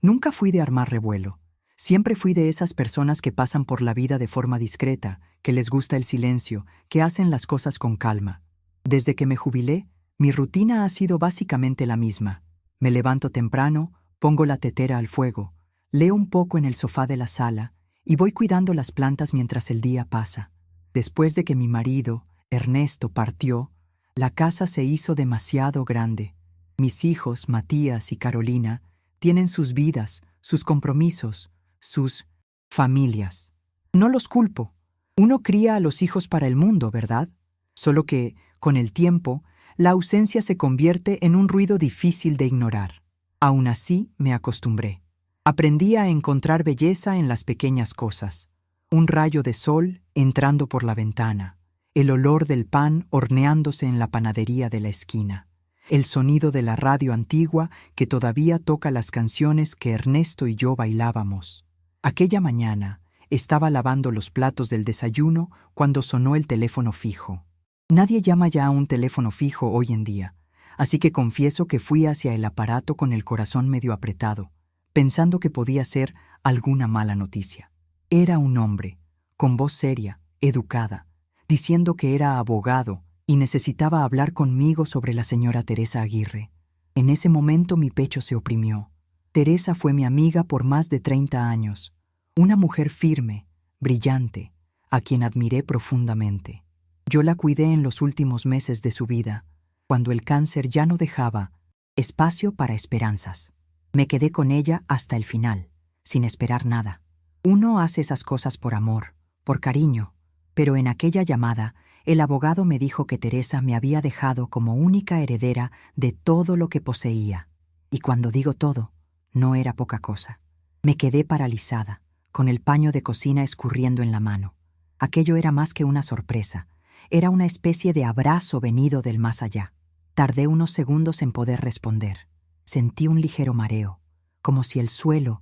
Nunca fui de armar revuelo. Siempre fui de esas personas que pasan por la vida de forma discreta, que les gusta el silencio, que hacen las cosas con calma. Desde que me jubilé, mi rutina ha sido básicamente la misma. Me levanto temprano, pongo la tetera al fuego, leo un poco en el sofá de la sala y voy cuidando las plantas mientras el día pasa. Después de que mi marido, Ernesto, partió, la casa se hizo demasiado grande. Mis hijos, Matías y Carolina, tienen sus vidas, sus compromisos, sus familias. No los culpo. Uno cría a los hijos para el mundo, ¿verdad? Solo que, con el tiempo, la ausencia se convierte en un ruido difícil de ignorar. Aún así, me acostumbré. Aprendí a encontrar belleza en las pequeñas cosas. Un rayo de sol entrando por la ventana, el olor del pan horneándose en la panadería de la esquina, el sonido de la radio antigua que todavía toca las canciones que Ernesto y yo bailábamos. Aquella mañana estaba lavando los platos del desayuno cuando sonó el teléfono fijo. Nadie llama ya a un teléfono fijo hoy en día, así que confieso que fui hacia el aparato con el corazón medio apretado, pensando que podía ser alguna mala noticia. Era un hombre, con voz seria, educada, diciendo que era abogado y necesitaba hablar conmigo sobre la señora Teresa Aguirre. En ese momento mi pecho se oprimió. Teresa fue mi amiga por más de 30 años, una mujer firme, brillante, a quien admiré profundamente. Yo la cuidé en los últimos meses de su vida, cuando el cáncer ya no dejaba espacio para esperanzas. Me quedé con ella hasta el final, sin esperar nada. Uno hace esas cosas por amor, por cariño, pero en aquella llamada, el abogado me dijo que Teresa me había dejado como única heredera de todo lo que poseía. Y cuando digo todo, no era poca cosa. Me quedé paralizada, con el paño de cocina escurriendo en la mano. Aquello era más que una sorpresa. Era una especie de abrazo venido del más allá. Tardé unos segundos en poder responder. Sentí un ligero mareo, como si el suelo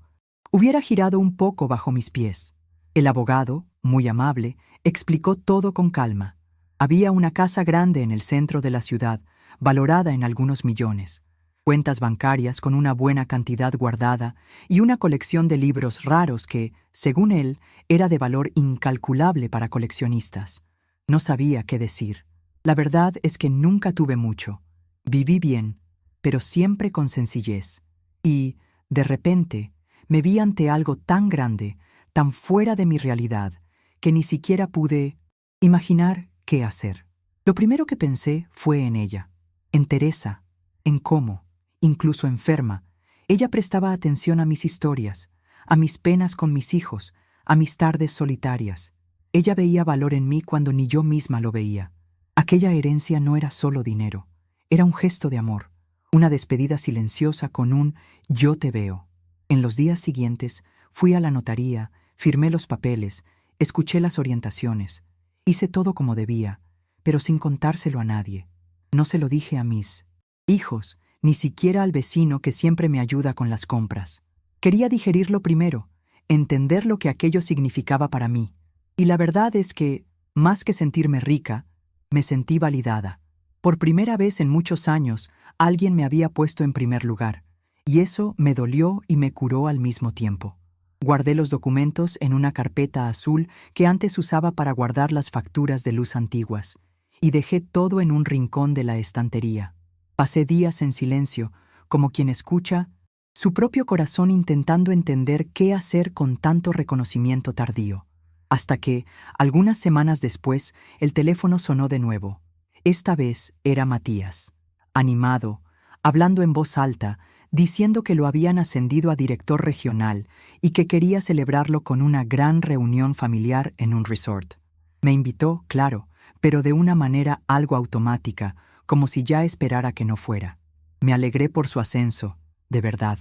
hubiera girado un poco bajo mis pies. El abogado, muy amable, explicó todo con calma. Había una casa grande en el centro de la ciudad, valorada en algunos millones, cuentas bancarias con una buena cantidad guardada y una colección de libros raros que, según él, era de valor incalculable para coleccionistas. No sabía qué decir. La verdad es que nunca tuve mucho. Viví bien, pero siempre con sencillez. Y, de repente, me vi ante algo tan grande, tan fuera de mi realidad, que ni siquiera pude imaginar qué hacer. Lo primero que pensé fue en ella, en Teresa, en cómo, incluso enferma, ella prestaba atención a mis historias, a mis penas con mis hijos, a mis tardes solitarias. Ella veía valor en mí cuando ni yo misma lo veía. Aquella herencia no era solo dinero, era un gesto de amor, una despedida silenciosa con un «yo te veo». En los días siguientes fui a la notaría, firmé los papeles, escuché las orientaciones, hice todo como debía, pero sin contárselo a nadie. No se lo dije a mis hijos, ni siquiera al vecino que siempre me ayuda con las compras. Quería digerirlo primero, entender lo que aquello significaba para mí. Y la verdad es que, más que sentirme rica, me sentí validada. Por primera vez en muchos años, alguien me había puesto en primer lugar, y eso me dolió y me curó al mismo tiempo. Guardé los documentos en una carpeta azul que antes usaba para guardar las facturas de luz antiguas, y dejé todo en un rincón de la estantería. Pasé días en silencio, como quien escucha su propio corazón intentando entender qué hacer con tanto reconocimiento tardío. Hasta que, algunas semanas después, el teléfono sonó de nuevo. Esta vez era Matías, animado, hablando en voz alta, diciendo que lo habían ascendido a director regional y que quería celebrarlo con una gran reunión familiar en un resort. Me invitó, claro, pero de una manera algo automática, como si ya esperara que no fuera. Me alegré por su ascenso, de verdad.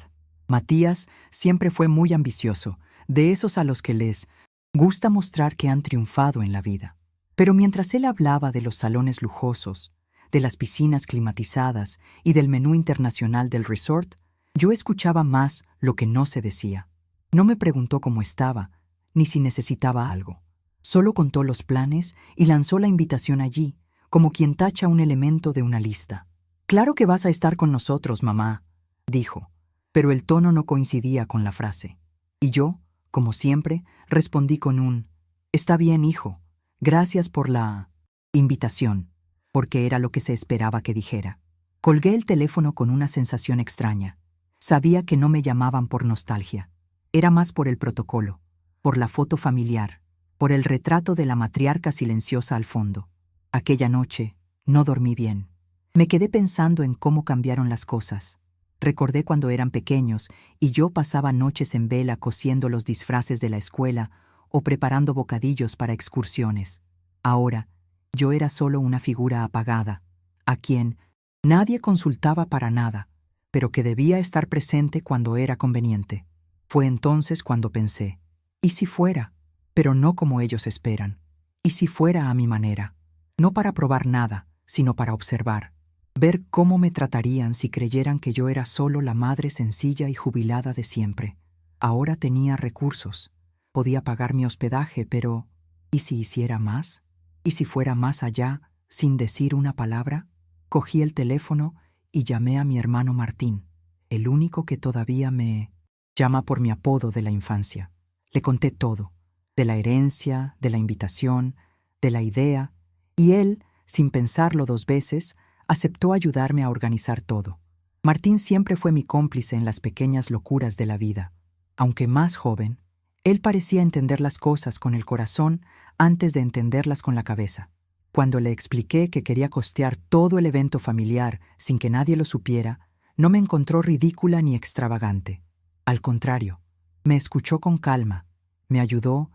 Matías siempre fue muy ambicioso, de esos a los que les gusta mostrar que han triunfado en la vida. Pero mientras él hablaba de los salones lujosos, de las piscinas climatizadas y del menú internacional del resort, yo escuchaba más lo que no se decía. No me preguntó cómo estaba, ni si necesitaba algo. Solo contó los planes y lanzó la invitación allí, como quien tacha un elemento de una lista. «Claro que vas a estar con nosotros, mamá», dijo. pero el tono no coincidía con la frase. Y yo, como siempre, respondí con un «Está bien, hijo. Gracias por la invitación», porque era lo que se esperaba que dijera. Colgué el teléfono con una sensación extraña. Sabía que no me llamaban por nostalgia. Era más por el protocolo, por la foto familiar, por el retrato de la matriarca silenciosa al fondo. Aquella noche no dormí bien. Me quedé pensando en cómo cambiaron las cosas. Recordé cuando eran pequeños y yo pasaba noches en vela cosiendo los disfraces de la escuela o preparando bocadillos para excursiones. Ahora, yo era solo una figura apagada, a quien nadie consultaba para nada, pero que debía estar presente cuando era conveniente. Fue entonces cuando pensé, ¿y si fuera? Pero no como ellos esperan. ¿Y si fuera a mi manera? No para probar nada, sino para observar. Ver cómo me tratarían si creyeran que yo era solo la madre sencilla y jubilada de siempre. Ahora tenía recursos. Podía pagar mi hospedaje, pero ¿y si hiciera más? ¿Y si fuera más allá, sin decir una palabra? Cogí el teléfono y llamé a mi hermano Martín, el único que todavía me llama por mi apodo de la infancia. Le conté todo, de la herencia, de la invitación, de la idea, y él, sin pensarlo 2 veces, aceptó ayudarme a organizar todo. Martín siempre fue mi cómplice en las pequeñas locuras de la vida. Aunque más joven, él parecía entender las cosas con el corazón antes de entenderlas con la cabeza. Cuando le expliqué que quería costear todo el evento familiar sin que nadie lo supiera, no me encontró ridícula ni extravagante. Al contrario, me escuchó con calma, me ayudó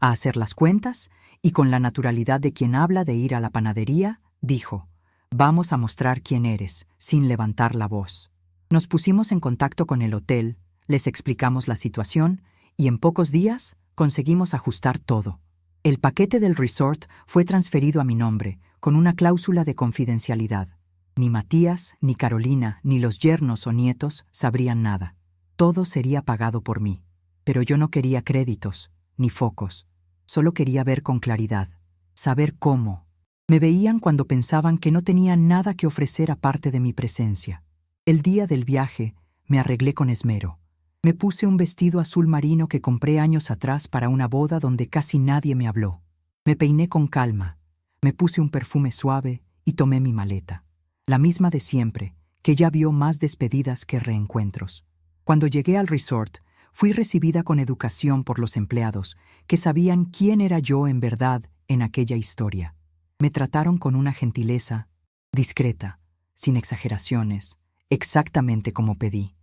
a hacer las cuentas y con la naturalidad de quien habla de ir a la panadería, dijo: «Vamos a mostrar quién eres», sin levantar la voz. Nos pusimos en contacto con el hotel, les explicamos la situación y en pocos días conseguimos ajustar todo. El paquete del resort fue transferido a mi nombre, con una cláusula de confidencialidad. Ni Matías, ni Carolina, ni los yernos o nietos sabrían nada. Todo sería pagado por mí. Pero yo no quería créditos, ni focos. Solo quería ver con claridad, saber cómo. Me veían cuando pensaban que no tenía nada que ofrecer aparte de mi presencia. El día del viaje me arreglé con esmero. Me puse un vestido azul marino que compré años atrás para una boda donde casi nadie me habló. Me peiné con calma, me puse un perfume suave y tomé mi maleta. La misma de siempre, que ya vio más despedidas que reencuentros. Cuando llegué al resort, fui recibida con educación por los empleados, que sabían quién era yo en verdad en aquella historia. Me trataron con una gentileza discreta, sin exageraciones, exactamente como pedí.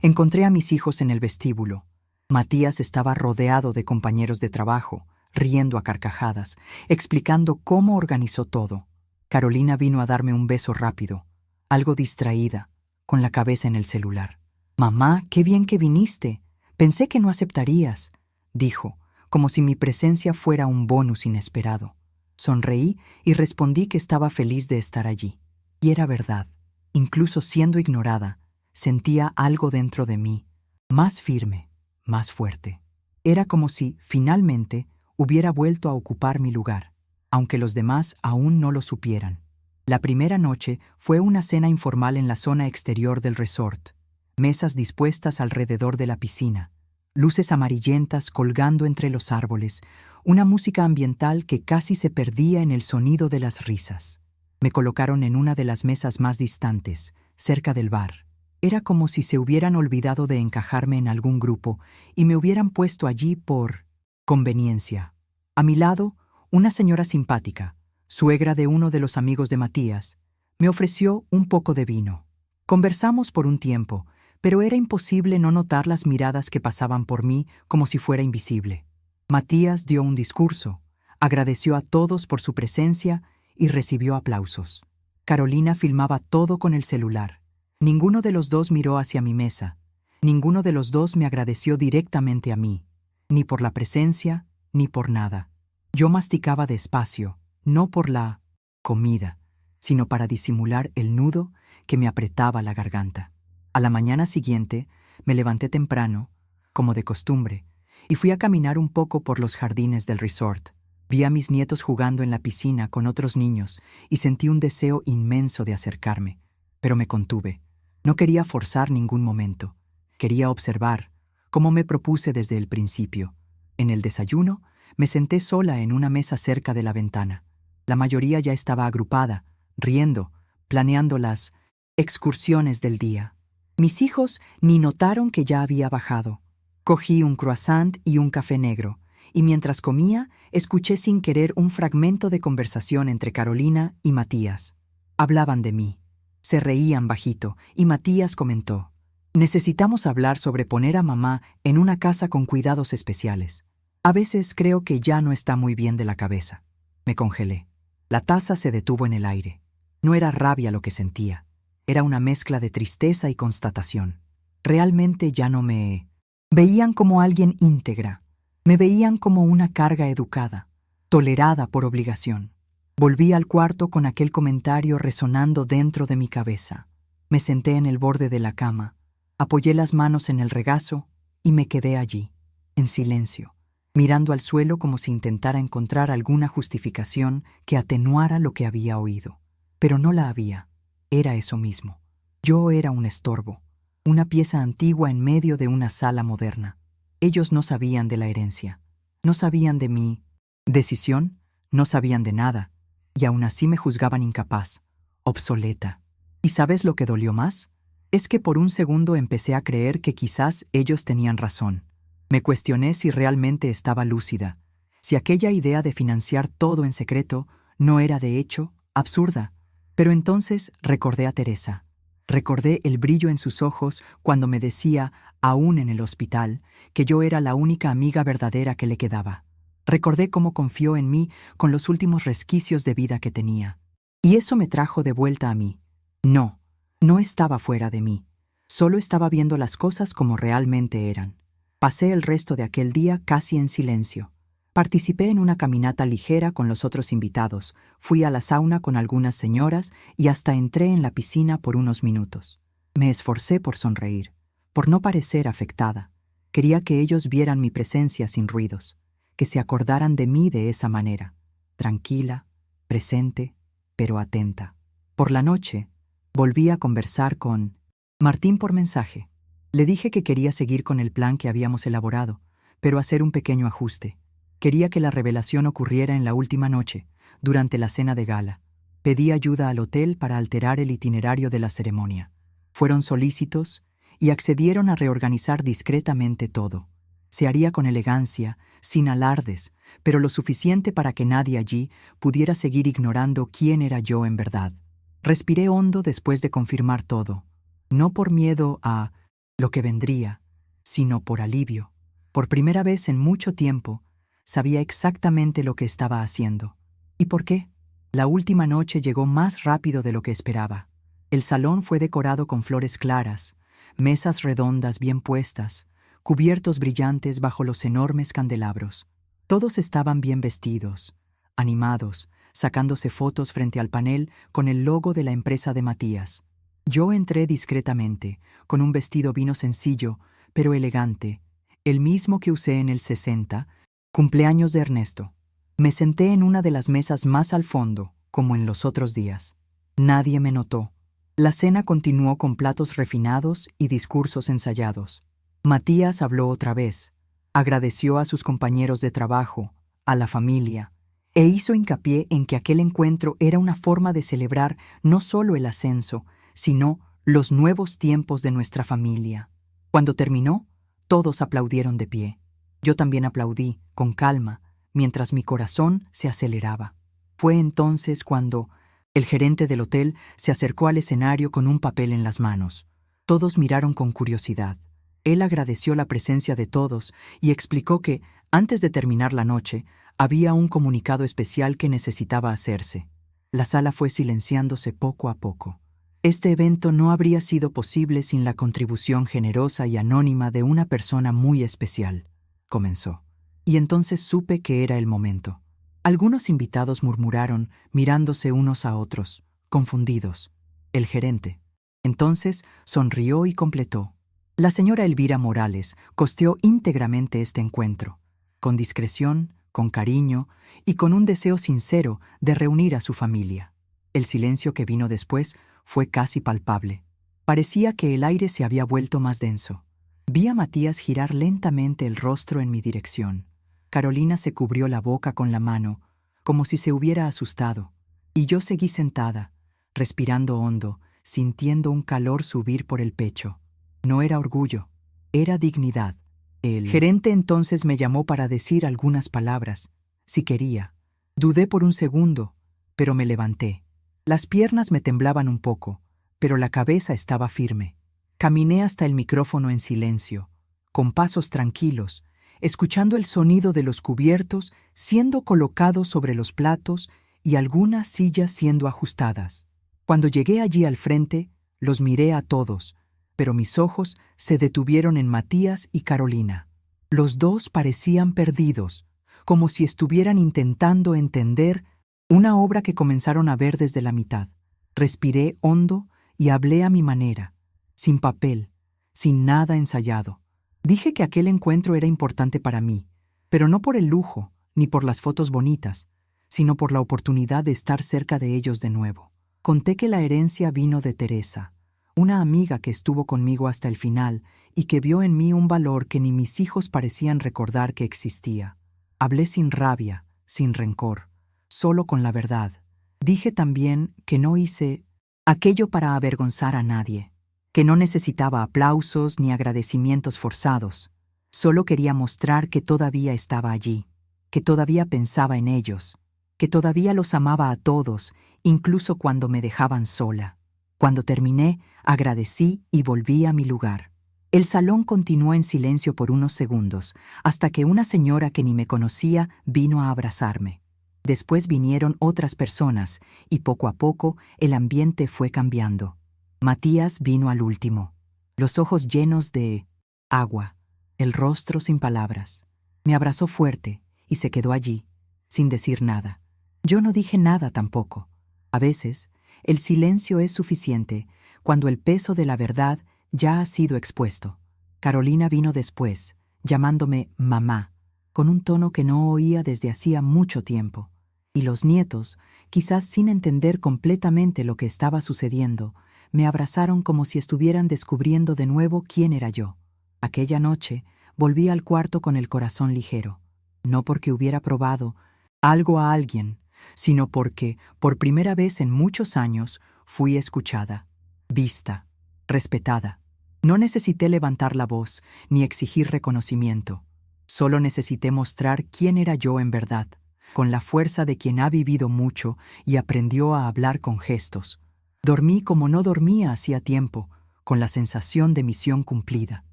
Encontré a mis hijos en el vestíbulo. Matías estaba rodeado de compañeros de trabajo, riendo a carcajadas, explicando cómo organizó todo. Carolina vino a darme un beso rápido, algo distraída, con la cabeza en el celular. «Mamá, qué bien que viniste. Pensé que no aceptarías», dijo, como si mi presencia fuera un bonus inesperado. Sonreí y respondí que estaba feliz de estar allí. Y era verdad. Incluso siendo ignorada, sentía algo dentro de mí, más firme, más fuerte. Era como si, finalmente, hubiera vuelto a ocupar mi lugar, aunque los demás aún no lo supieran. La primera noche fue una cena informal en la zona exterior del resort. Mesas dispuestas alrededor de la piscina, luces amarillentas colgando entre los árboles, una música ambiental que casi se perdía en el sonido de las risas. Me colocaron en una de las mesas más distantes, cerca del bar. Era como si se hubieran olvidado de encajarme en algún grupo y me hubieran puesto allí por conveniencia. A mi lado, una señora simpática, suegra de uno de los amigos de Matías, me ofreció un poco de vino. Conversamos por un tiempo, pero era imposible no notar las miradas que pasaban por mí como si fuera invisible. Matías dio un discurso, agradeció a todos por su presencia y recibió aplausos. Carolina filmaba todo con el celular. Ninguno de los dos miró hacia mi mesa. Ninguno de los dos me agradeció directamente a mí, ni por la presencia, ni por nada. Yo masticaba despacio, no por la comida, sino para disimular el nudo que me apretaba la garganta. A la mañana siguiente, me levanté temprano, como de costumbre, y fui a caminar un poco por los jardines del resort. Vi a mis nietos jugando en la piscina con otros niños y sentí un deseo inmenso de acercarme, pero me contuve. No quería forzar ningún momento. Quería observar, como me propuse desde el principio. En el desayuno, me senté sola en una mesa cerca de la ventana. La mayoría ya estaba agrupada, riendo, planeando las excursiones del día. Mis hijos ni notaron que ya había bajado. Cogí un croissant y un café negro, y mientras comía, escuché sin querer un fragmento de conversación entre Carolina y Matías. Hablaban de mí. Se reían bajito, y Matías comentó: necesitamos hablar sobre poner a mamá en una casa con cuidados especiales. A veces creo que ya no está muy bien de la cabeza. Me congelé. La taza se detuvo en el aire. No era rabia lo que sentía. Era una mezcla de tristeza y constatación. Realmente ya no me veían como alguien íntegra. Me veían como una carga educada, tolerada por obligación. Volví al cuarto con aquel comentario resonando dentro de mi cabeza. Me senté en el borde de la cama, apoyé las manos en el regazo y me quedé allí, en silencio, mirando al suelo como si intentara encontrar alguna justificación que atenuara lo que había oído. Pero no la había. Era eso mismo. Yo era un estorbo, una pieza antigua en medio de una sala moderna. Ellos no sabían de la herencia, no sabían de mi decisión, no sabían de nada, y aún así me juzgaban incapaz, obsoleta. ¿Y sabes lo que dolió más? Es que por un segundo empecé a creer que quizás ellos tenían razón. Me cuestioné si realmente estaba lúcida, si aquella idea de financiar todo en secreto no era de hecho absurda. Pero entonces recordé a Teresa. Recordé el brillo en sus ojos cuando me decía, aún en el hospital, que yo era la única amiga verdadera que le quedaba. Recordé cómo confió en mí con los últimos resquicios de vida que tenía. Y eso me trajo de vuelta a mí. No, no estaba fuera de mí. Solo estaba viendo las cosas como realmente eran. Pasé el resto de aquel día casi en silencio. Participé en una caminata ligera con los otros invitados, fui a la sauna con algunas señoras y hasta entré en la piscina por unos minutos. Me esforcé por sonreír, por no parecer afectada. Quería que ellos vieran mi presencia sin ruidos, que se acordaran de mí de esa manera, tranquila, presente, pero atenta. Por la noche, volví a conversar con Martín por mensaje. Le dije que quería seguir con el plan que habíamos elaborado, pero hacer un pequeño ajuste. Quería que la revelación ocurriera en la última noche, durante la cena de gala. Pedí ayuda al hotel para alterar el itinerario de la ceremonia. Fueron solícitos y accedieron a reorganizar discretamente todo. Se haría con elegancia, sin alardes, pero lo suficiente para que nadie allí pudiera seguir ignorando quién era yo en verdad. Respiré hondo después de confirmar todo, no por miedo a lo que vendría, sino por alivio. Por primera vez en mucho tiempo, sabía exactamente lo que estaba haciendo. ¿Y por qué? La última noche llegó más rápido de lo que esperaba. El salón fue decorado con flores claras, mesas redondas bien puestas, cubiertos brillantes bajo los enormes candelabros. Todos estaban bien vestidos, animados, sacándose fotos frente al panel con el logo de la empresa de Matías. Yo entré discretamente, con un vestido vino sencillo, pero elegante, el mismo que usé en el 60, cumpleaños de Ernesto. Me senté en una de las mesas más al fondo, como en los otros días. Nadie me notó. La cena continuó con platos refinados y discursos ensayados. Matías habló otra vez. Agradeció a sus compañeros de trabajo, a la familia, e hizo hincapié en que aquel encuentro era una forma de celebrar no solo el ascenso, sino los nuevos tiempos de nuestra familia. Cuando terminó, todos aplaudieron de pie. Yo también aplaudí, con calma, mientras mi corazón se aceleraba. Fue entonces cuando el gerente del hotel se acercó al escenario con un papel en las manos. Todos miraron con curiosidad. Él agradeció la presencia de todos y explicó que, antes de terminar la noche, había un comunicado especial que necesitaba hacerse. La sala fue silenciándose poco a poco. Este evento no habría sido posible sin la contribución generosa y anónima de una persona muy especial, comenzó. Y entonces supe que era el momento. Algunos invitados murmuraron, mirándose unos a otros, confundidos. El gerente. Entonces sonrió y completó. La señora Elvira Morales costeó íntegramente este encuentro, con discreción, con cariño y con un deseo sincero de reunir a su familia. El silencio que vino después fue casi palpable. Parecía que el aire se había vuelto más denso. Vi a Matías girar lentamente el rostro en mi dirección. Carolina se cubrió la boca con la mano, como si se hubiera asustado, y yo seguí sentada, respirando hondo, sintiendo un calor subir por el pecho. No era orgullo, era dignidad. El gerente entonces me llamó para decir algunas palabras, si quería. Dudé por un segundo, pero me levanté. Las piernas me temblaban un poco, pero la cabeza estaba firme. Caminé hasta el micrófono en silencio, con pasos tranquilos, escuchando el sonido de los cubiertos siendo colocados sobre los platos y algunas sillas siendo ajustadas. Cuando llegué allí al frente, los miré a todos, pero mis ojos se detuvieron en Matías y Carolina. Los dos parecían perdidos, como si estuvieran intentando entender una obra que comenzaron a ver desde la mitad. Respiré hondo y hablé a mi manera, sin papel, sin nada ensayado. Dije que aquel encuentro era importante para mí, pero no por el lujo ni por las fotos bonitas, sino por la oportunidad de estar cerca de ellos de nuevo. Conté que la herencia vino de Teresa, una amiga que estuvo conmigo hasta el final y que vio en mí un valor que ni mis hijos parecían recordar que existía. Hablé sin rabia, sin rencor, solo con la verdad. Dije también que no hice aquello para avergonzar a nadie, que no necesitaba aplausos ni agradecimientos forzados. Solo quería mostrar que todavía estaba allí, que todavía pensaba en ellos, que todavía los amaba a todos, incluso cuando me dejaban sola. Cuando terminé, agradecí y volví a mi lugar. El salón continuó en silencio por unos segundos, hasta que una señora que ni me conocía vino a abrazarme. Después vinieron otras personas, y poco a poco el ambiente fue cambiando. Matías vino al último, los ojos llenos de agua, el rostro sin palabras. Me abrazó fuerte y se quedó allí, sin decir nada. Yo no dije nada tampoco. A veces, el silencio es suficiente cuando el peso de la verdad ya ha sido expuesto. Carolina vino después, llamándome mamá, con un tono que no oía desde hacía mucho tiempo. Y los nietos, quizás sin entender completamente lo que estaba sucediendo, me abrazaron como si estuvieran descubriendo de nuevo quién era yo. Aquella noche volví al cuarto con el corazón ligero, no porque hubiera probado algo a alguien, sino porque, por primera vez en muchos años, fui escuchada, vista, respetada. No necesité levantar la voz ni exigir reconocimiento. Solo necesité mostrar quién era yo en verdad, con la fuerza de quien ha vivido mucho y aprendió a hablar con gestos. Dormí como no dormía hacía tiempo, con la sensación de misión cumplida.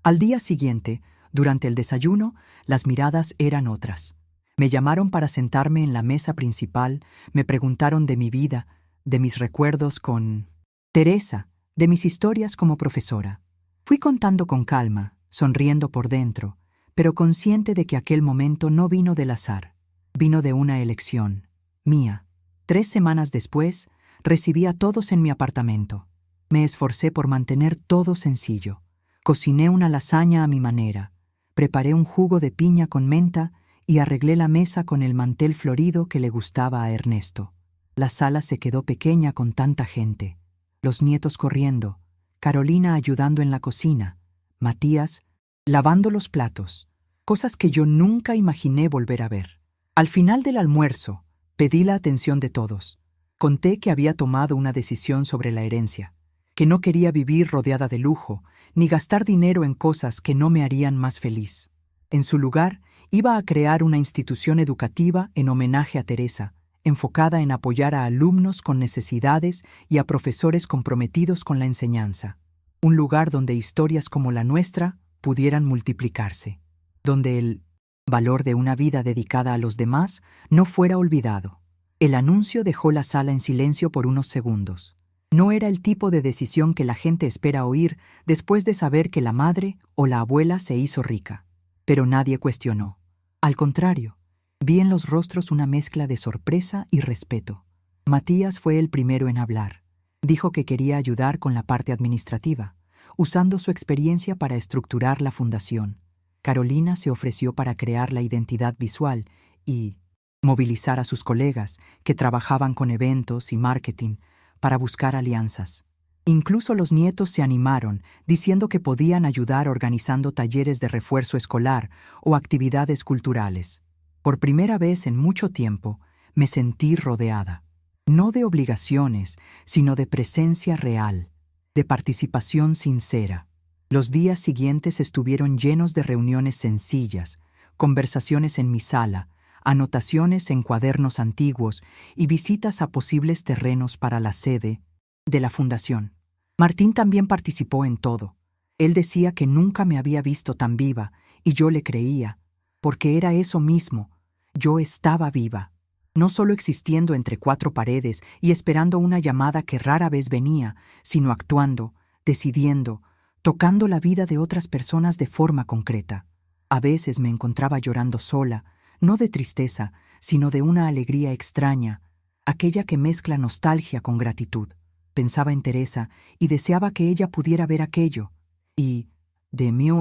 Al día siguiente, durante el desayuno, las miradas eran otras. Me llamaron para sentarme en la mesa principal, me preguntaron de mi vida, de mis recuerdos con Teresa, de mis historias como profesora. Fui contando con calma, sonriendo por dentro, pero consciente de que aquel momento no vino del azar. Vino de una elección, mía. 3 semanas después, recibí a todos en mi apartamento. Me esforcé por mantener todo sencillo. Cociné una lasaña a mi manera, preparé un jugo de piña con menta y arreglé la mesa con el mantel florido que le gustaba a Ernesto. La sala se quedó pequeña con tanta gente. Los nietos corriendo, Carolina ayudando en la cocina, Matías lavando los platos, cosas que yo nunca imaginé volver a ver. Al final del almuerzo, pedí la atención de todos. Conté que había tomado una decisión sobre la herencia, que no quería vivir rodeada de lujo, ni gastar dinero en cosas que no me harían más feliz. En su lugar, iba a crear una institución educativa en homenaje a Teresa, enfocada en apoyar a alumnos con necesidades y a profesores comprometidos con la enseñanza. Un lugar donde historias como la nuestra pudieran multiplicarse, donde el valor de una vida dedicada a los demás no fuera olvidado. El anuncio dejó la sala en silencio por unos segundos. No era el tipo de decisión que la gente espera oír después de saber que la madre o la abuela se hizo rica. Pero nadie cuestionó. Al contrario, vi en los rostros una mezcla de sorpresa y respeto. Matías fue el primero en hablar. Dijo que quería ayudar con la parte administrativa, usando su experiencia para estructurar la fundación. Carolina se ofreció para crear la identidad visual y movilizar a sus colegas que trabajaban con eventos y marketing para buscar alianzas. Incluso los nietos se animaron, diciendo que podían ayudar organizando talleres de refuerzo escolar o actividades culturales. Por primera vez en mucho tiempo, me sentí rodeada, no de obligaciones, sino de presencia real, de participación sincera. Los días siguientes estuvieron llenos de reuniones sencillas, conversaciones en mi sala, anotaciones en cuadernos antiguos y visitas a posibles terrenos para la sede de la fundación. Martín también participó en todo. Él decía que nunca me había visto tan viva, y yo le creía, porque era eso mismo. Yo estaba viva, no solo existiendo entre cuatro paredes y esperando una llamada que rara vez venía, sino actuando, decidiendo, tocando la vida de otras personas de forma concreta. A veces me encontraba llorando sola, no de tristeza, sino de una alegría extraña, aquella que mezcla nostalgia con gratitud. Pensaba en Teresa y deseaba que ella pudiera ver aquello, y, de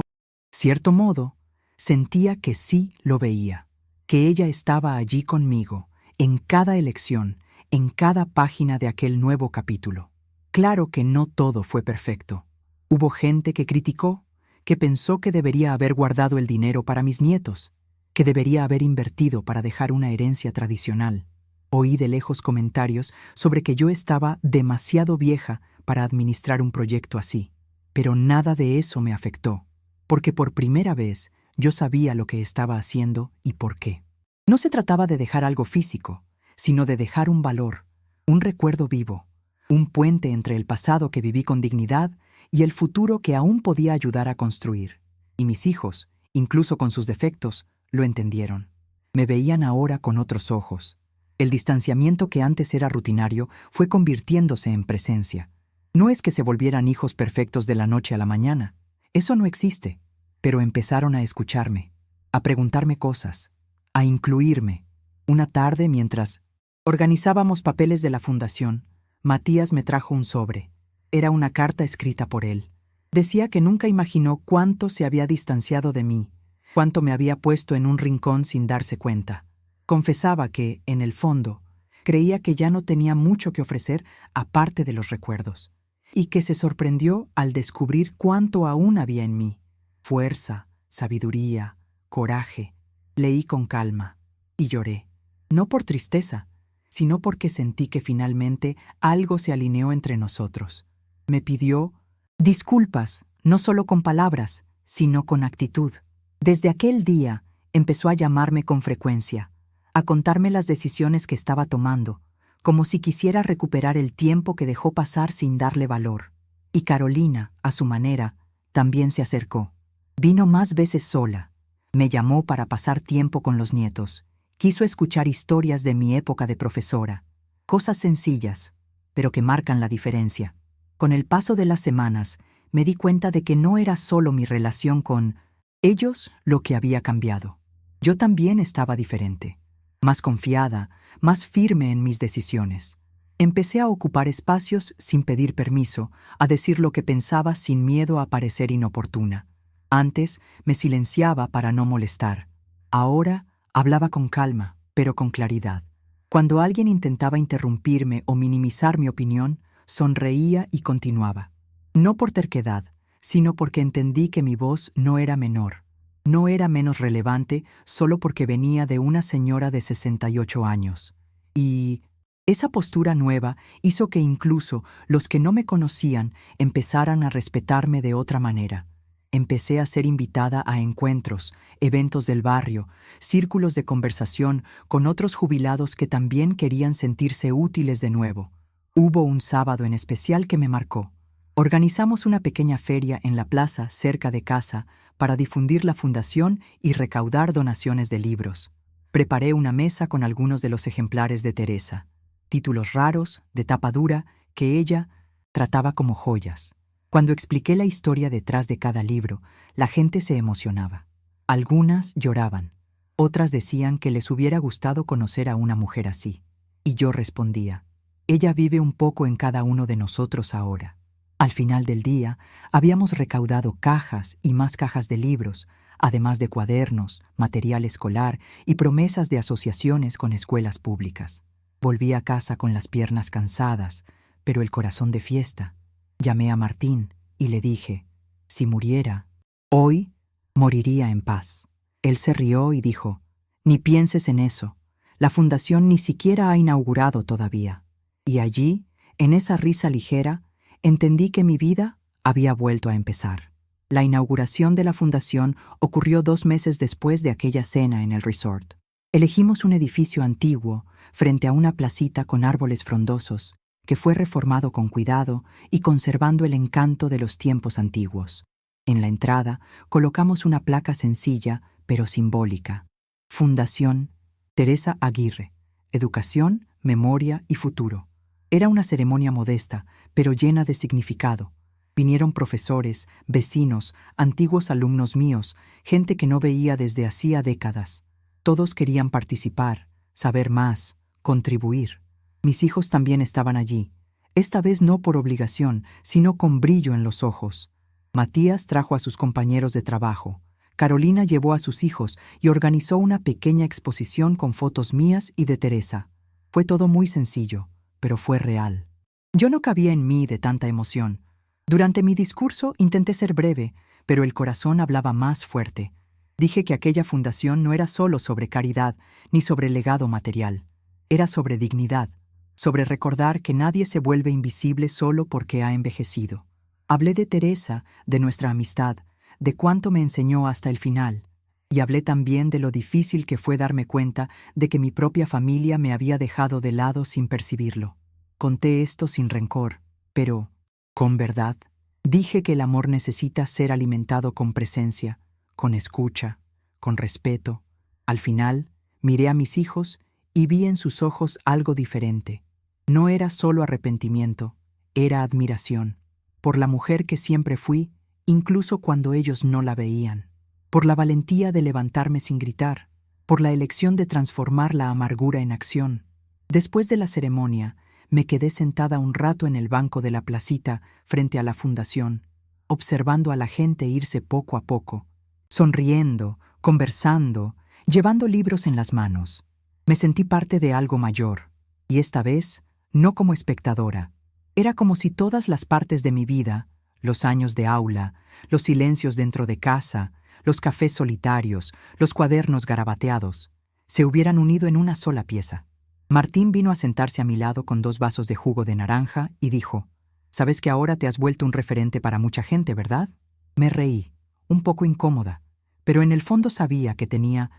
cierto modo, sentía que sí lo veía, que ella estaba allí conmigo, en cada elección, en cada página de aquel nuevo capítulo. Claro que no todo fue perfecto. Hubo gente que criticó, que pensó que debería haber guardado el dinero para mis nietos, que debería haber invertido para dejar una herencia tradicional. Oí de lejos comentarios sobre que yo estaba demasiado vieja para administrar un proyecto así, pero nada de eso me afectó, porque por primera vez yo sabía lo que estaba haciendo y por qué. No se trataba de dejar algo físico, sino de dejar un valor, un recuerdo vivo, un puente entre el pasado que viví con dignidad y el futuro que aún podía ayudar a construir. Y mis hijos, incluso con sus defectos, lo entendieron. Me veían ahora con otros ojos. El distanciamiento que antes era rutinario fue convirtiéndose en presencia. No es que se volvieran hijos perfectos de la noche a la mañana. Eso no existe. Pero empezaron a escucharme, a preguntarme cosas, a incluirme. Una tarde, mientras organizábamos papeles de la fundación, Matías me trajo un sobre. Era una carta escrita por él. Decía que nunca imaginó cuánto se había distanciado de mí, cuánto me había puesto en un rincón sin darse cuenta. Confesaba que, en el fondo, creía que ya no tenía mucho que ofrecer aparte de los recuerdos, y que se sorprendió al descubrir cuánto aún había en mí. Fuerza, sabiduría, coraje. Leí con calma y lloré, no por tristeza, sino porque sentí que finalmente algo se alineó entre nosotros. Me pidió disculpas, no solo con palabras, sino con actitud. Desde aquel día empezó a llamarme con frecuencia, a contarme las decisiones que estaba tomando, como si quisiera recuperar el tiempo que dejó pasar sin darle valor. Y Carolina, a su manera, también se acercó. Vino más veces sola. Me llamó para pasar tiempo con los nietos. Quiso escuchar historias de mi época de profesora. Cosas sencillas, pero que marcan la diferencia. Con el paso de las semanas, me di cuenta de que no era solo mi relación con ellos lo que había cambiado. Yo también estaba diferente. Más confiada, más firme en mis decisiones. Empecé a ocupar espacios sin pedir permiso, a decir lo que pensaba sin miedo a parecer inoportuna. Antes me silenciaba para no molestar. Ahora hablaba con calma, pero con claridad. Cuando alguien intentaba interrumpirme o minimizar mi opinión, sonreía y continuaba. No por terquedad, sino porque entendí que mi voz no era menor. No era menos relevante solo porque venía de una señora de 68 años. Y esa postura nueva hizo que incluso los que no me conocían empezaran a respetarme de otra manera. Empecé a ser invitada a encuentros, eventos del barrio, círculos de conversación con otros jubilados que también querían sentirse útiles de nuevo. Hubo un sábado en especial que me marcó. Organizamos una pequeña feria en la plaza cerca de casa para difundir la fundación y recaudar donaciones de libros. Preparé una mesa con algunos de los ejemplares de Teresa, títulos raros, de tapa dura, que ella trataba como joyas. Cuando expliqué la historia detrás de cada libro, la gente se emocionaba. Algunas lloraban, otras decían que les hubiera gustado conocer a una mujer así. Y yo respondía, ella vive un poco en cada uno de nosotros ahora. Al final del día, habíamos recaudado cajas y más cajas de libros, además de cuadernos, material escolar y promesas de asociaciones con escuelas públicas. Volví a casa con las piernas cansadas, pero el corazón de fiesta. Llamé a Martín y le dije, si muriera, hoy moriría en paz. Él se rió y dijo, ni pienses en eso. La fundación ni siquiera ha inaugurado todavía. Y allí, en esa risa ligera, entendí que mi vida había vuelto a empezar. La inauguración de la fundación ocurrió 2 meses después de aquella cena en el resort. Elegimos un edificio antiguo frente a una placita con árboles frondosos, que fue reformado con cuidado y conservando el encanto de los tiempos antiguos. En la entrada colocamos una placa sencilla, pero simbólica. Fundación Teresa Aguirre. Educación, memoria y futuro. Era una ceremonia modesta, pero llena de significado. Vinieron profesores, vecinos, antiguos alumnos míos, gente que no veía desde hacía décadas. Todos querían participar, saber más, contribuir. Mis hijos también estaban allí, esta vez no por obligación, sino con brillo en los ojos. Matías trajo a sus compañeros de trabajo. Carolina llevó a sus hijos y organizó una pequeña exposición con fotos mías y de Teresa. Fue todo muy sencillo, pero fue real. Yo no cabía en mí de tanta emoción. Durante mi discurso intenté ser breve, pero el corazón hablaba más fuerte. Dije que aquella fundación no era solo sobre caridad ni sobre legado material. Era sobre dignidad, sobre recordar que nadie se vuelve invisible solo porque ha envejecido. Hablé de Teresa, de nuestra amistad, de cuánto me enseñó hasta el final, y hablé también de lo difícil que fue darme cuenta de que mi propia familia me había dejado de lado sin percibirlo. Conté esto sin rencor, pero, con verdad, dije que el amor necesita ser alimentado con presencia, con escucha, con respeto. Al final, miré a mis hijos y vi en sus ojos algo diferente. No era solo arrepentimiento, era admiración, por la mujer que siempre fui, incluso cuando ellos no la veían, por la valentía de levantarme sin gritar, por la elección de transformar la amargura en acción. Después de la ceremonia, me quedé sentada un rato en el banco de la placita frente a la fundación, observando a la gente irse poco a poco, sonriendo, conversando, llevando libros en las manos. Me sentí parte de algo mayor, y esta vez, no como espectadora. Era como si todas las partes de mi vida, los años de aula, los silencios dentro de casa, los cafés solitarios, los cuadernos garabateados, se hubieran unido en una sola pieza. Martín vino a sentarse a mi lado con 2 vasos de jugo de naranja y dijo, «Sabes que ahora te has vuelto un referente para mucha gente, ¿verdad?» Me reí, un poco incómoda, pero en el fondo sabía que tenía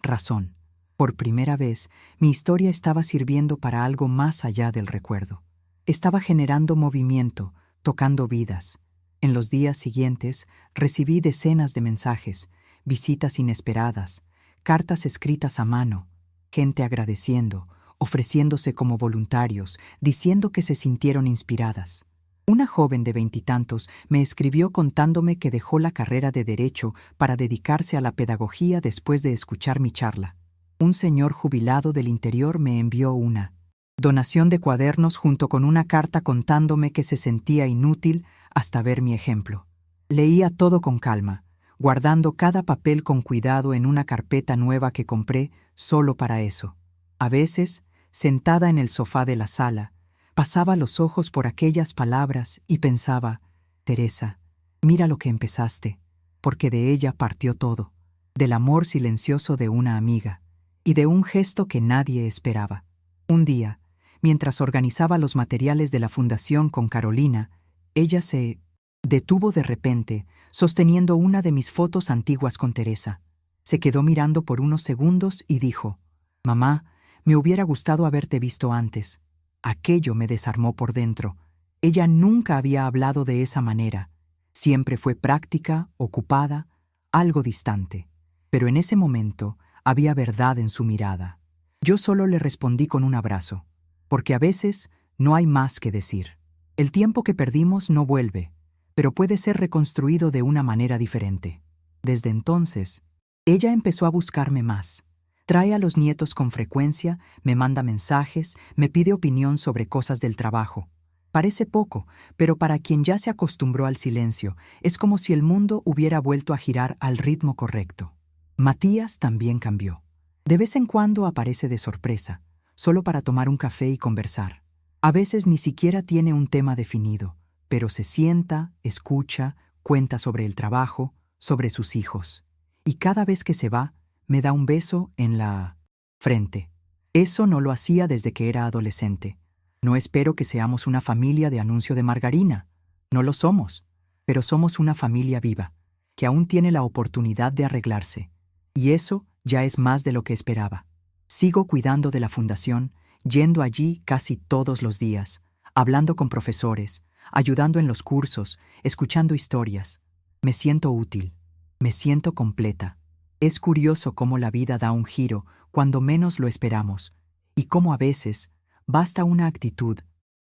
razón. Por primera vez, mi historia estaba sirviendo para algo más allá del recuerdo. Estaba generando movimiento, tocando vidas. En los días siguientes, recibí decenas de mensajes, visitas inesperadas, cartas escritas a mano, gente agradeciendo, ofreciéndose como voluntarios, diciendo que se sintieron inspiradas. Una joven de 20 y tantos me escribió contándome que dejó la carrera de Derecho para dedicarse a la pedagogía después de escuchar mi charla. Un señor jubilado del interior me envió una donación de cuadernos junto con una carta contándome que se sentía inútil hasta ver mi ejemplo. Leía todo con calma, guardando cada papel con cuidado en una carpeta nueva que compré solo para eso. A veces, sentada en el sofá de la sala, pasaba los ojos por aquellas palabras y pensaba, Teresa, mira lo que empezaste, porque de ella partió todo, del amor silencioso de una amiga y de un gesto que nadie esperaba. Un día, mientras organizaba los materiales de la fundación con Carolina, ella se detuvo de repente, sosteniendo una de mis fotos antiguas con Teresa. Se quedó mirando por unos segundos y dijo, «Mamá, me hubiera gustado haberte visto antes». Aquello me desarmó por dentro. Ella nunca había hablado de esa manera. Siempre fue práctica, ocupada, algo distante. Pero en ese momento había verdad en su mirada. Yo solo le respondí con un abrazo, porque a veces no hay más que decir. El tiempo que perdimos no vuelve, pero puede ser reconstruido de una manera diferente. Desde entonces, ella empezó a buscarme más. Trae a los nietos con frecuencia, me manda mensajes, me pide opinión sobre cosas del trabajo. Parece poco, pero para quien ya se acostumbró al silencio, es como si el mundo hubiera vuelto a girar al ritmo correcto. Matías también cambió. De vez en cuando aparece de sorpresa, solo para tomar un café y conversar. A veces ni siquiera tiene un tema definido, pero se sienta, escucha, cuenta sobre el trabajo, sobre sus hijos. Y cada vez que se va, me da un beso en la frente. Eso no lo hacía desde que era adolescente. No espero que seamos una familia de anuncio de margarina. No lo somos, pero somos una familia viva, que aún tiene la oportunidad de arreglarse. Y eso ya es más de lo que esperaba. Sigo cuidando de la fundación, yendo allí casi todos los días, hablando con profesores, ayudando en los cursos, escuchando historias. Me siento útil, me siento completa. Es curioso cómo la vida da un giro cuando menos lo esperamos, y cómo a veces basta una actitud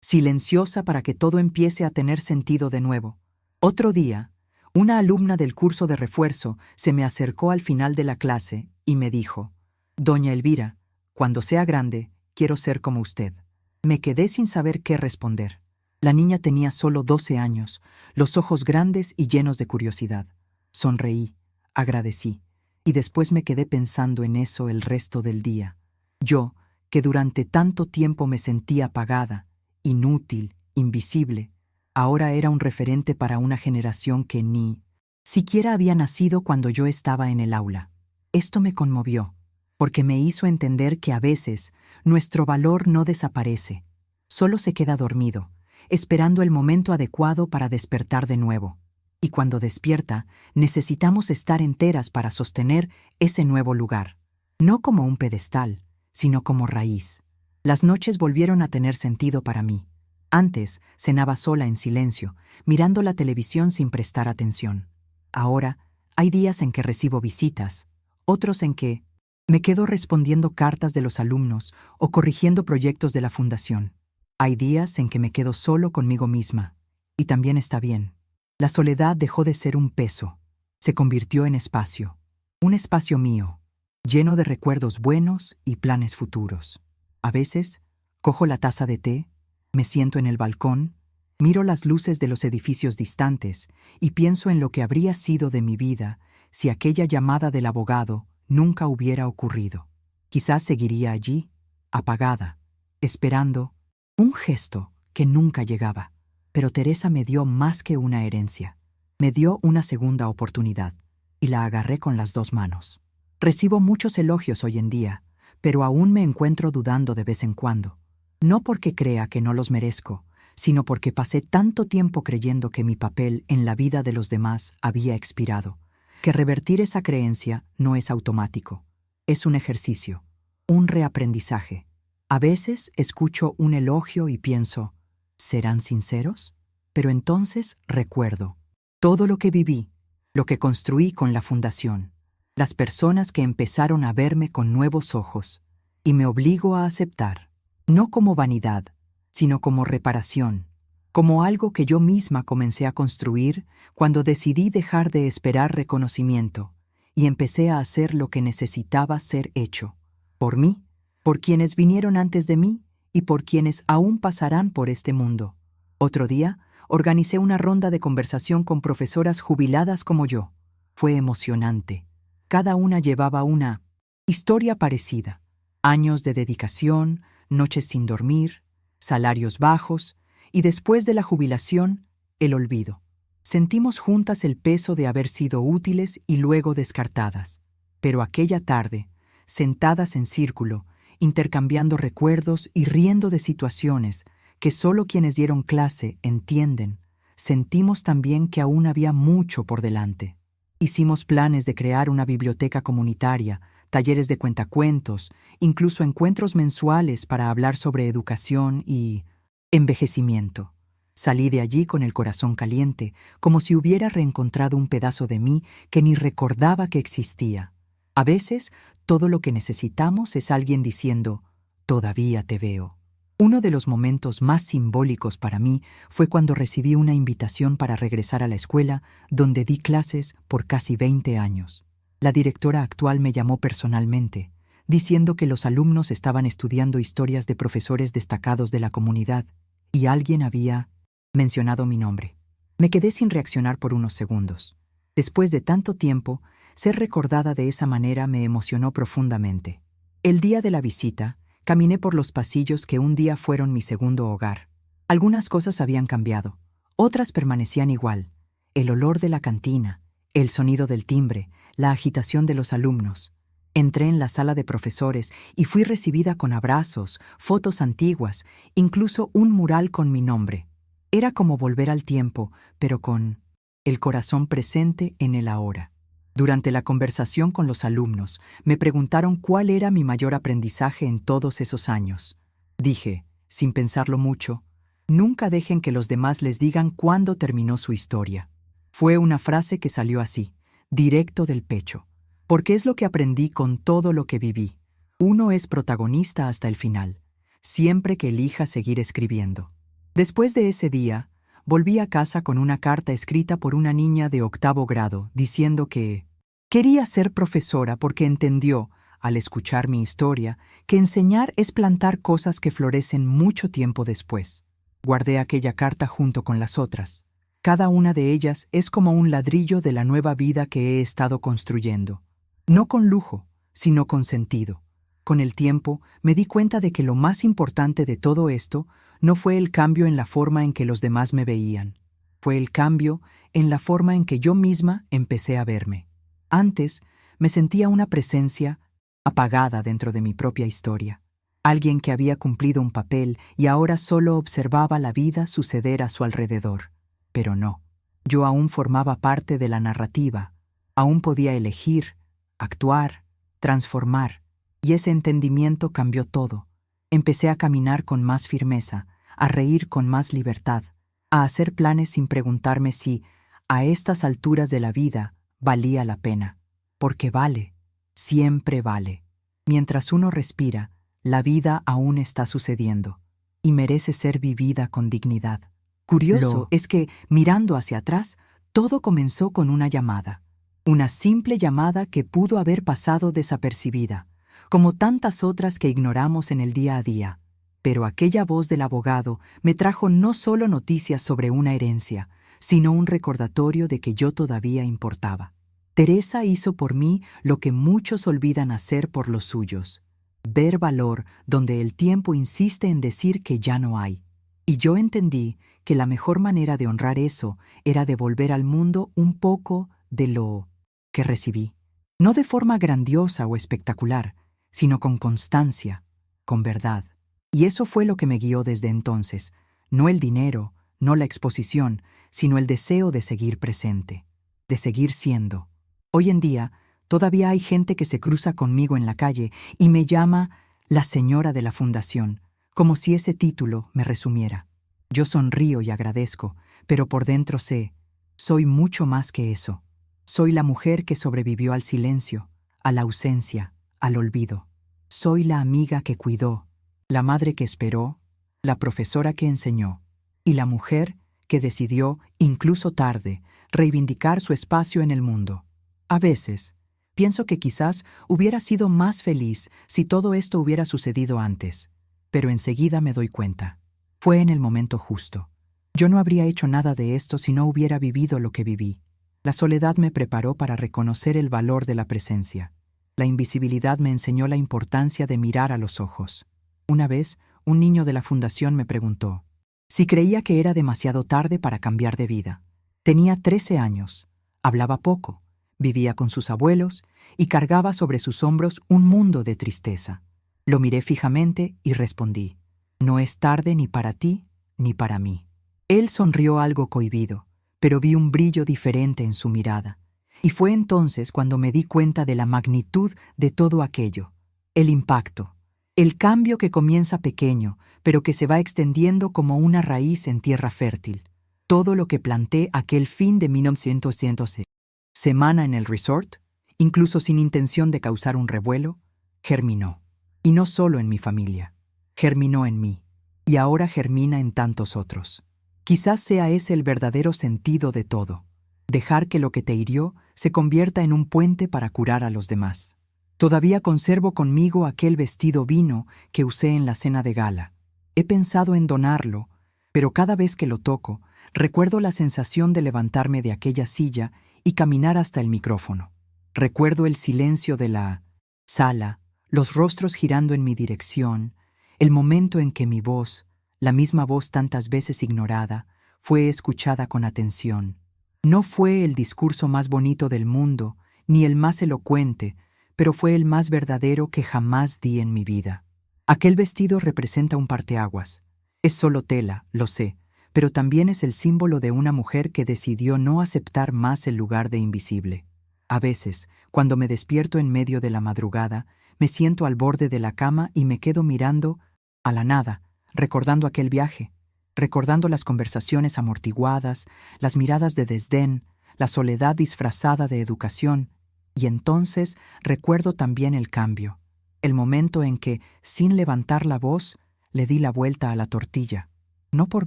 silenciosa para que todo empiece a tener sentido de nuevo. Otro día, una alumna del curso de refuerzo se me acercó al final de la clase y me dijo: «Doña Elvira, cuando sea grande, quiero ser como usted». Me quedé sin saber qué responder. La niña tenía solo 12 años, los ojos grandes y llenos de curiosidad. Sonreí, agradecí, y después me quedé pensando en eso el resto del día. Yo, que durante tanto tiempo me sentía apagada, inútil, invisible, ahora era un referente para una generación que ni siquiera había nacido cuando yo estaba en el aula. Esto me conmovió, porque me hizo entender que a veces nuestro valor no desaparece, solo se queda dormido, esperando el momento adecuado para despertar de nuevo. Y cuando despierta, necesitamos estar enteras para sostener ese nuevo lugar, no como un pedestal, sino como raíz. Las noches volvieron a tener sentido para mí. Antes cenaba sola en silencio, mirando la televisión sin prestar atención. Ahora hay días en que recibo visitas, otros en que me quedo respondiendo cartas de los alumnos o corrigiendo proyectos de la fundación. Hay días en que me quedo solo conmigo misma, y también está bien. La soledad dejó de ser un peso, se convirtió en espacio, un espacio mío, lleno de recuerdos buenos y planes futuros. A veces, cojo la taza de té, me siento en el balcón, miro las luces de los edificios distantes y pienso en lo que habría sido de mi vida si aquella llamada del abogado nunca hubiera ocurrido. Quizás seguiría allí, apagada, esperando un gesto que nunca llegaba. Pero Teresa me dio más que una herencia. Me dio una segunda oportunidad, y la agarré con las dos manos. Recibo muchos elogios hoy en día, pero aún me encuentro dudando de vez en cuando. No porque crea que no los merezco, sino porque pasé tanto tiempo creyendo que mi papel en la vida de los demás había expirado, que revertir esa creencia no es automático. Es un ejercicio, un reaprendizaje. A veces escucho un elogio y pienso: ¿serán sinceros? Pero entonces recuerdo todo lo que viví, lo que construí con la fundación, las personas que empezaron a verme con nuevos ojos, y me obligo a aceptar, no como vanidad, sino como reparación, como algo que yo misma comencé a construir cuando decidí dejar de esperar reconocimiento y empecé a hacer lo que necesitaba ser hecho, por mí, por quienes vinieron antes de mí y por quienes aún pasarán por este mundo. Otro día, organicé una ronda de conversación con profesoras jubiladas como yo. Fue emocionante. Cada una llevaba una historia parecida. Años de dedicación, noches sin dormir, salarios bajos y después de la jubilación, el olvido. Sentimos juntas el peso de haber sido útiles y luego descartadas. Pero aquella tarde, sentadas en círculo, intercambiando recuerdos y riendo de situaciones que solo quienes dieron clase entienden, sentimos también que aún había mucho por delante. Hicimos planes de crear una biblioteca comunitaria, talleres de cuentacuentos, incluso encuentros mensuales para hablar sobre educación y envejecimiento. Salí de allí con el corazón caliente, como si hubiera reencontrado un pedazo de mí que ni recordaba que existía. A veces, todo lo que necesitamos es alguien diciendo: «Todavía te veo». Uno de los momentos más simbólicos para mí fue cuando recibí una invitación para regresar a la escuela donde di clases por casi 20 años. La directora actual me llamó personalmente, diciendo que los alumnos estaban estudiando historias de profesores destacados de la comunidad y alguien había mencionado mi nombre. Me quedé sin reaccionar por unos segundos. Después de tanto tiempo, ser recordada de esa manera me emocionó profundamente. El día de la visita, caminé por los pasillos que un día fueron mi segundo hogar. Algunas cosas habían cambiado, Otras permanecían igual: el olor de la cantina, el sonido del timbre, la agitación de los alumnos. Entré en la sala de profesores y fui recibida con abrazos, fotos antiguas, incluso un mural con mi nombre. Era como volver al tiempo, pero con el corazón presente en el ahora. Durante la conversación con los alumnos, me preguntaron cuál era mi mayor aprendizaje en todos esos años. Dije, sin pensarlo mucho: nunca dejen que los demás les digan cuándo terminó su historia. Fue una frase que salió así, directo del pecho, porque es lo que aprendí con todo lo que viví. Uno es protagonista hasta el final, siempre que elija seguir escribiendo. Después de ese día, volví a casa con una carta escrita por una niña de 8º grado diciendo que quería ser profesora porque entendió, al escuchar mi historia, que enseñar es plantar cosas que florecen mucho tiempo después. Guardé aquella carta junto con las otras. Cada una de ellas es como un ladrillo de la nueva vida que he estado construyendo. No con lujo, sino con sentido. Con el tiempo me di cuenta de que lo más importante de todo esto no fue el cambio en la forma en que los demás me veían. Fue el cambio en la forma en que yo misma empecé a verme. Antes me sentía una presencia apagada dentro de mi propia historia. Alguien que había cumplido un papel y ahora solo observaba la vida suceder a su alrededor. Pero no, yo aún formaba parte de la narrativa, aún podía elegir, actuar, transformar, y ese entendimiento cambió todo. Empecé a caminar con más firmeza, a reír con más libertad, a hacer planes sin preguntarme si, a estas alturas de la vida, valía la pena. Porque vale, siempre vale. Mientras uno respira, la vida aún está sucediendo, y merece ser vivida con dignidad. Curioso es que, mirando hacia atrás, todo comenzó con una llamada. Una simple llamada que pudo haber pasado desapercibida, como tantas otras que ignoramos en el día a día. Pero aquella voz del abogado me trajo no solo noticias sobre una herencia, sino un recordatorio de que yo todavía importaba. Teresa hizo por mí lo que muchos olvidan hacer por los suyos: ver valor donde el tiempo insiste en decir que ya no hay. Y yo entendí que la mejor manera de honrar eso era devolver al mundo un poco de lo que recibí. No de forma grandiosa o espectacular, sino con constancia, con verdad. Y eso fue lo que me guió desde entonces, no el dinero, no la exposición, sino el deseo de seguir presente, de seguir siendo. Hoy en día, todavía hay gente que se cruza conmigo en la calle y me llama la señora de la fundación, como si ese título me resumiera. Yo sonrío y agradezco, pero por dentro sé, soy mucho más que eso. Soy la mujer que sobrevivió al silencio, a la ausencia, al olvido. Soy la amiga que cuidó, la madre que esperó, la profesora que enseñó, y la mujer que decidió, incluso tarde, reivindicar su espacio en el mundo. A veces, pienso que quizás hubiera sido más feliz si todo esto hubiera sucedido antes, pero enseguida me doy cuenta. Fue en el momento justo. Yo no habría hecho nada de esto si no hubiera vivido lo que viví. La soledad me preparó para reconocer el valor de la presencia. La invisibilidad me enseñó la importancia de mirar a los ojos. Una vez, un niño de la fundación me preguntó si creía que era demasiado tarde para cambiar de vida. Tenía 13 años, hablaba poco, vivía con sus abuelos y cargaba sobre sus hombros un mundo de tristeza. Lo miré fijamente y respondí: no es tarde ni para ti ni para mí. Él sonrió algo cohibido, pero vi un brillo diferente en su mirada. Y fue entonces cuando me di cuenta de la magnitud de todo aquello, el impacto, el cambio que comienza pequeño, pero que se va extendiendo como una raíz en tierra fértil. Todo lo que planté aquel fin de 1911, semana en el resort, incluso sin intención de causar un revuelo, germinó. Y no solo en mi familia, germinó en mí, y ahora germina en tantos otros. Quizás sea ese el verdadero sentido de todo: dejar que lo que te hirió se convierta en un puente para curar a los demás. Todavía conservo conmigo aquel vestido vino que usé en la cena de gala. He pensado en donarlo, pero cada vez que lo toco, recuerdo la sensación de levantarme de aquella silla y caminar hasta el micrófono. Recuerdo el silencio de la sala, los rostros girando en mi dirección, el momento en que mi voz, la misma voz tantas veces ignorada, fue escuchada con atención. No fue el discurso más bonito del mundo, ni el más elocuente, pero fue el más verdadero que jamás di en mi vida. Aquel vestido representa un parteaguas. Es solo tela, lo sé, pero también es el símbolo de una mujer que decidió no aceptar más el lugar de invisible. A veces, cuando me despierto en medio de la madrugada, me siento al borde de la cama y me quedo mirando a la nada, recordando aquel viaje, recordando las conversaciones amortiguadas, las miradas de desdén, la soledad disfrazada de educación, y entonces recuerdo también el cambio, el momento en que, sin levantar la voz, le di la vuelta a la tortilla, no por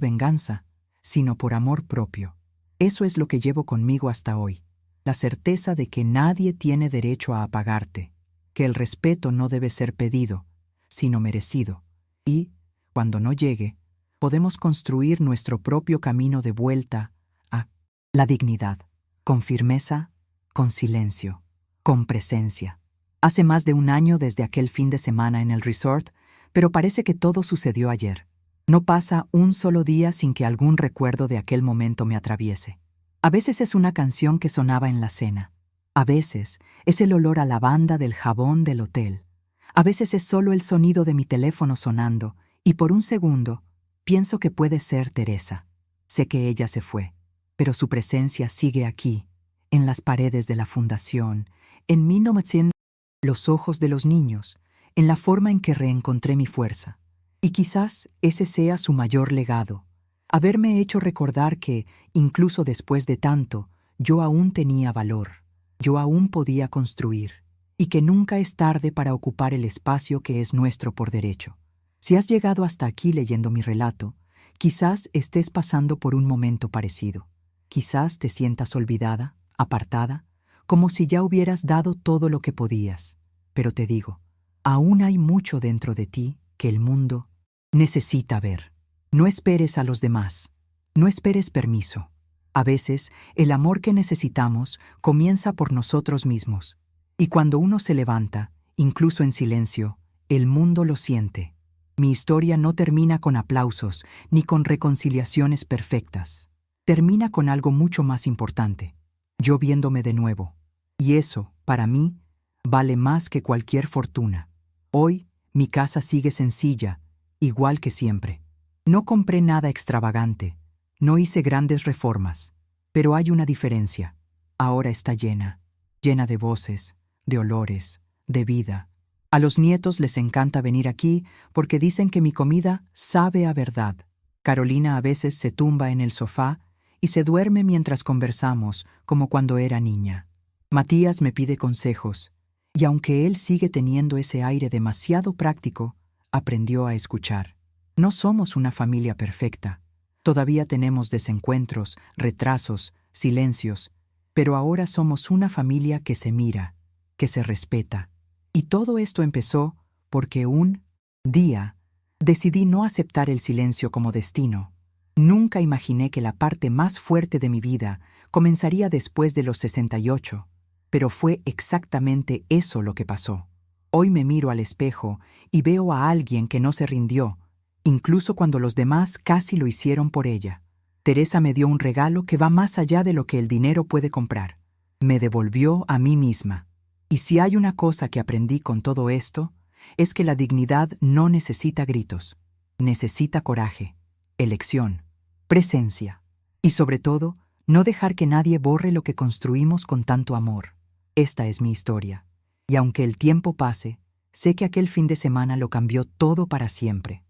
venganza, sino por amor propio. Eso es lo que llevo conmigo hasta hoy, la certeza de que nadie tiene derecho a apagarte, que el respeto no debe ser pedido, sino merecido, y, cuando no llegue, podemos construir nuestro propio camino de vuelta a la dignidad, con firmeza, con silencio, con presencia. Hace más de un año desde aquel fin de semana en el resort, pero parece que todo sucedió ayer. No pasa un solo día sin que algún recuerdo de aquel momento me atraviese. A veces es una canción que sonaba en la cena. A veces es el olor a lavanda del jabón del hotel. A veces es solo el sonido de mi teléfono sonando, y por un segundo pienso que puede ser Teresa. Sé que ella se fue, pero su presencia sigue aquí, en las paredes de la fundación, en mi nomacien, los ojos de los niños, en la forma en que reencontré mi fuerza. Y quizás ese sea su mayor legado, haberme hecho recordar que, incluso después de tanto, yo aún tenía valor, yo aún podía construir, y que nunca es tarde para ocupar el espacio que es nuestro por derecho. Si has llegado hasta aquí leyendo mi relato, quizás estés pasando por un momento parecido. Quizás te sientas olvidada, apartada, como si ya hubieras dado todo lo que podías. Pero te digo, aún hay mucho dentro de ti que el mundo necesita ver. No esperes a los demás. No esperes permiso. A veces, el amor que necesitamos comienza por nosotros mismos. Y cuando uno se levanta, incluso en silencio, el mundo lo siente. Mi historia no termina con aplausos ni con reconciliaciones perfectas. Termina con algo mucho más importante, yo viéndome de nuevo. Y eso, para mí, vale más que cualquier fortuna. Hoy, mi casa sigue sencilla, igual que siempre. No compré nada extravagante, no hice grandes reformas, pero hay una diferencia. Ahora está llena, llena de voces, de olores, de vida. A los nietos les encanta venir aquí porque dicen que mi comida sabe a verdad. Carolina a veces se tumba en el sofá y se duerme mientras conversamos, como cuando era niña. Matías me pide consejos, y aunque él sigue teniendo ese aire demasiado práctico, aprendió a escuchar. No somos una familia perfecta. Todavía tenemos desencuentros, retrasos, silencios, pero ahora somos una familia que se mira, que se respeta. Y todo esto empezó porque un día decidí no aceptar el silencio como destino. Nunca imaginé que la parte más fuerte de mi vida comenzaría después de los 68, pero fue exactamente eso lo que pasó. Hoy me miro al espejo y veo a alguien que no se rindió, incluso cuando los demás casi lo hicieron por ella. Teresa me dio un regalo que va más allá de lo que el dinero puede comprar. Me devolvió a mí misma. Y si hay una cosa que aprendí con todo esto, es que la dignidad no necesita gritos, necesita coraje, elección, presencia. Y sobre todo, no dejar que nadie borre lo que construimos con tanto amor. Esta es mi historia. Y aunque el tiempo pase, sé que aquel fin de semana lo cambió todo para siempre.